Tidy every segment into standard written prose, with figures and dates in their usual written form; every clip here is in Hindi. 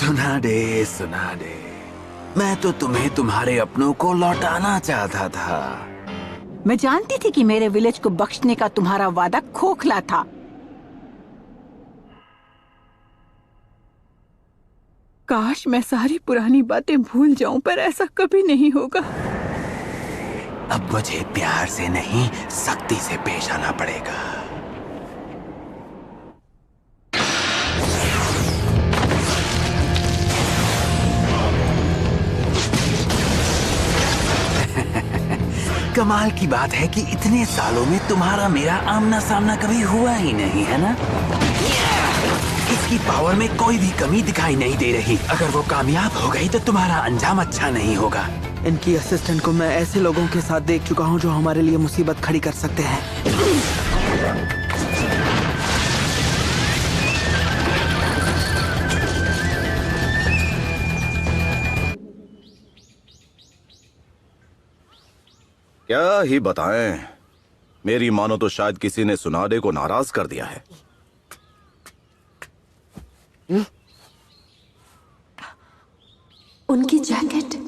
सुना दे। मैं तो तुम्हें तुम्हारे अपनों को लौटाना चाहता था। मैं जानती थी कि मेरे विलेज को बख्शने का तुम्हारा वादा खोखला था। काश मैं सारी पुरानी बातें भूल जाऊं, पर ऐसा कभी नहीं होगा। अब मुझे प्यार से नहीं, सख्ती से पेश आना पड़ेगा। कमाल की बात है कि इतने सालों में तुम्हारा मेरा आमना सामना कभी हुआ ही नहीं, है ना? इसकी पावर में कोई भी कमी दिखाई नहीं दे रही। अगर वो कामयाब हो गई तो तुम्हारा अंजाम अच्छा नहीं होगा। इनकी असिस्टेंट को मैं ऐसे लोगों के साथ देख चुका हूँ जो हमारे लिए मुसीबत खड़ी कर सकते हैं। क्या ही बताएं, मेरी मानो तो शायद किसी ने सुनाडे को नाराज कर दिया है। उनकी जैकेट।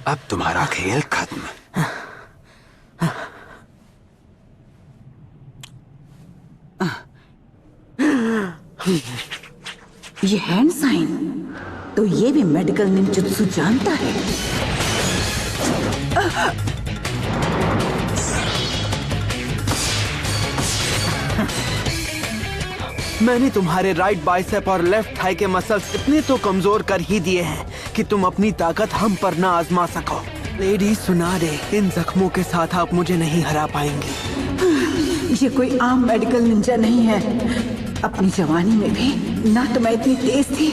अब तुम्हारा खेल खत्म। ये हैंड साइन, तो ये भी मेडिकल निंजुत्सु जानता है। मैंने तुम्हारे राइट बाइसेप और लेफ्ट थाई के मसल्स इतने तो कमजोर कर ही दिए हैं कि तुम अपनी ताकत हम पर ना आजमा सको। लेडी सुनाडे, इन जख्मों के साथ आप मुझे नहीं हरा पाएंगी। ये कोई आम मेडिकल निंजा नहीं है। अपनी जवानी में भी ना तो मैं इतनी तेज थी।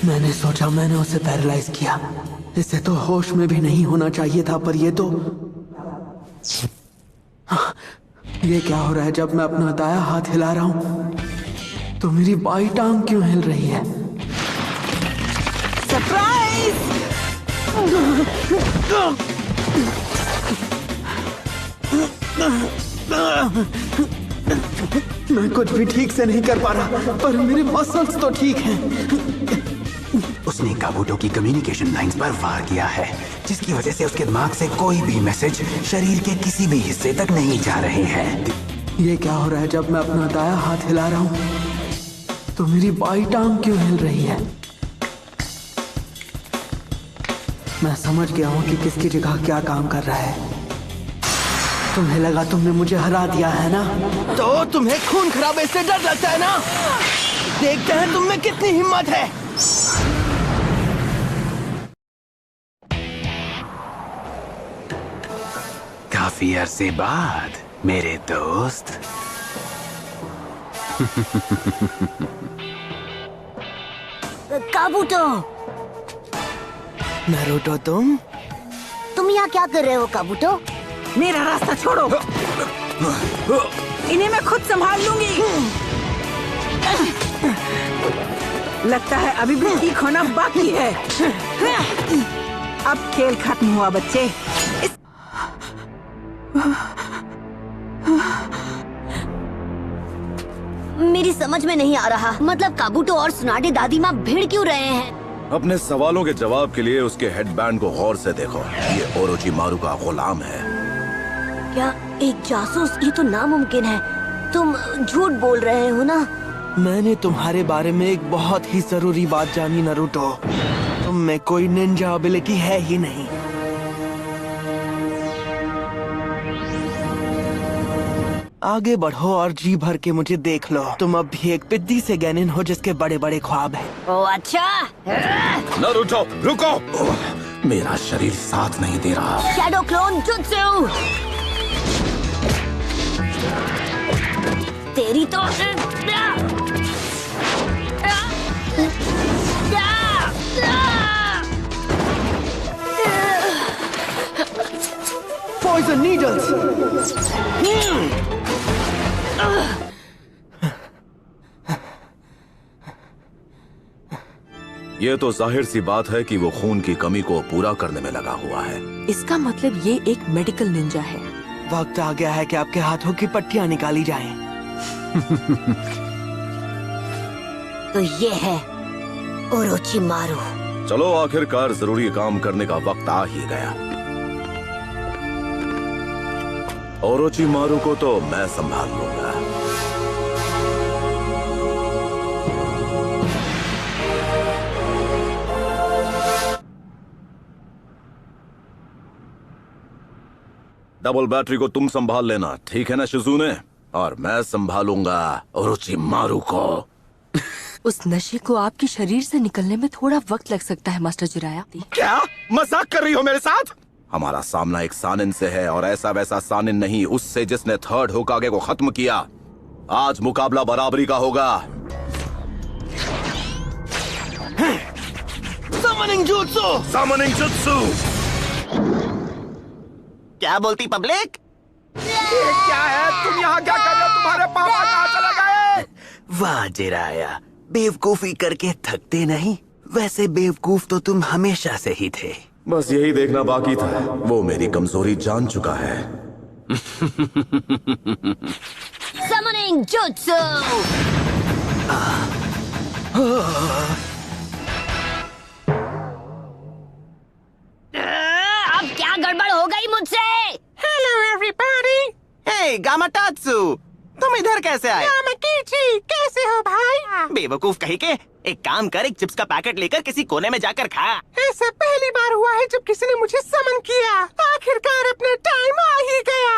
मैंने सोचा मैंने उसे पैरालाइज किया। इसे तो होश में भी नहीं होना चाहिए था, पर ये तो... ये क्या हो रहा है? जब मैं अपना दाया हाथ हिला रहा हूं तो मेरी बाई टांग क्यों हिल रही है? सरप्राइज! मैं कुछ भी ठीक से नहीं कर पा रहा, पर मेरे मसल्स तो ठीक हैं। उसने काबूटो की कम्युनिकेशन लाइंस पर वार किया है, जिसकी वजह से उसके दिमाग से कोई भी मैसेज शरीर के किसी भी हिस्से तक नहीं जा रहे हैं। ये क्या हो रहा है? जब मैं अपना दाया हाथ हिला रहा हूं तो मेरी बाई टांग क्यों हिल रही है? मैं समझ गया हूं कि किसकी जगह क्या काम कर रहा है। तुम्हें लगा तुमने मुझे हरा दिया है ना? तो तुम्हें खून खराबे से डर लगता है ना? देखते हैं तुम में कितनी हिम्मत है। काफी अरसे बाद मेरे दोस्त। काबूटो, नारुतो, तुम यहाँ क्या कर रहे हो काबूटो? मेरा रास्ता छोड़ो। इन्हें मैं खुद संभाल लूंगी। लगता है अभी भी ठीक होना बाकी है। अब खेल खत्म हुआ बच्चे। मेरी समझ में नहीं आ रहा। मतलब काबूटो और सुनाडे दादी माँ भिड़ क्यों रहे हैं? अपने सवालों के जवाब के लिए उसके हेडबैंड को गौर से देखो। ये ओरोचिमारू का गुलाम है। क्या एक जासूस? ये तो नामुमकिन है। तुम झूठ बोल रहे हो ना? मैंने तुम्हारे बारे में एक बहुत ही जरूरी बात जानी नारुतो। तुम में कोई निंजा एबिलिटी है ही नहीं। आगे बढ़ो और जी भर के मुझे देख लो। तुम अब भी एक पिद्दी से गैनिन हो जिसके बड़े बड़े ख्वाब हैं। ओ अच्छा। नारुतो, रुको! मेरा शरीर साथ नहीं दे रहा। Shadow clone jutsu. तेरी तो Poison needles! ये तो जाहिर सी बात है कि वो खून की कमी को पूरा करने में लगा हुआ है। इसका मतलब ये एक मेडिकल निंजा है। वक्त आ गया है कि आपके हाथों की पट्टियां निकाली जाएं। तो ये है ओरोचिमारू। चलो आखिरकार जरूरी काम करने का वक्त आ ही गया। ओरोचिमारू को तो मैं संभाल लूंगा। डबल बैटरी को तुम संभाल लेना, ठीक है ना शिजुने? और मैं संभालूंगा ओरोचिमारू को। उस नशे को आपके शरीर से निकलने में थोड़ा वक्त लग सकता है मास्टर जिराया। क्या मजाक कर रही हो मेरे साथ? हमारा सामना एक सानिन से है, और ऐसा वैसा सानिन नहीं, उससे जिसने थर्ड होकागे को खत्म किया। आज मुकाबला बराबरी का होगा। Summoning jutsu! Summoning jutsu! क्या बोलती पब्लिक? ये क्या है? तुम यहाँ क्या कर रहे हो? तुम्हारे पापा कहाँ चले गए? वाह जिराया, बेवकूफी करके थकते नहीं। वैसे बेवकूफ तो तुम हमेशा से ही थे। बस यही देखना बाकी था। वो मेरी कमजोरी जान चुका है। Summoning jutsu. अब क्या गड़बड़ हो गई मुझसे? Hello everybody. हे गामाटात्सु, तुम इधर कैसे आए? गामाकीची, कैसे हो भाई? बेवकूफ कहीं के। एक काम कर, एक चिप्स का पैकेट लेकर किसी कोने में जाकर खा। ऐसा पहली बार हुआ है जब किसी ने मुझे समन किया। आखिरकार अपना टाइम आ ही गया।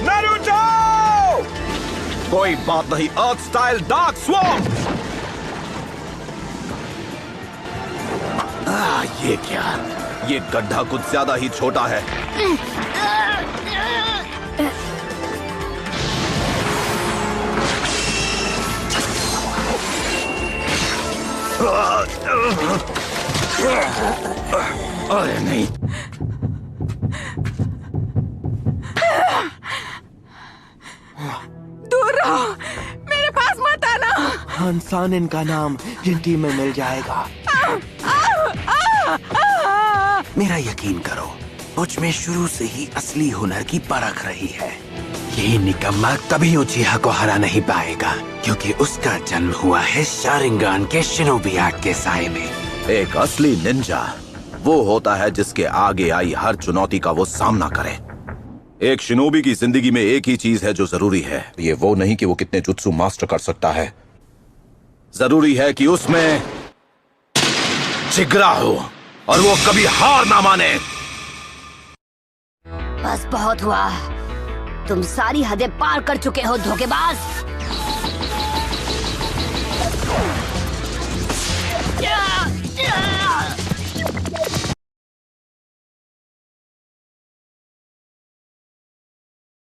नारुतो! कोई बात नहीं, अर्थ स्टाइल डार्क स्वॉर्म। ये क्या? ये गड्ढा कुछ ज्यादा ही छोटा है। अरे नहीं। दूर रहो, मेरे पास मत आना। हंसानिन का नाम जिंटी में मिल जाएगा। मेरा यकीन करो, मुझ में शुरू से ही असली हुनर की परख रही है। ये निकम्मा कभी उचिहा को हरा नहीं पाएगा, क्योंकि उसका जन्म हुआ है शारिंगान के शिनोबी आर्ट के साए में। एक असली निंजा वो होता है जिसके आगे आई हर चुनौती का वो सामना करे। एक शिनोबी की जिंदगी में एक ही चीज है जो जरूरी है। ये वो नहीं कि वो कितने जुत्सु मास्टर कर सकता है, जरूरी है कि उसमें जिगरा हो और वो कभी हार ना माने। बस बहुत हुआ, तुम सारी हदें पार कर चुके हो धोखेबाज।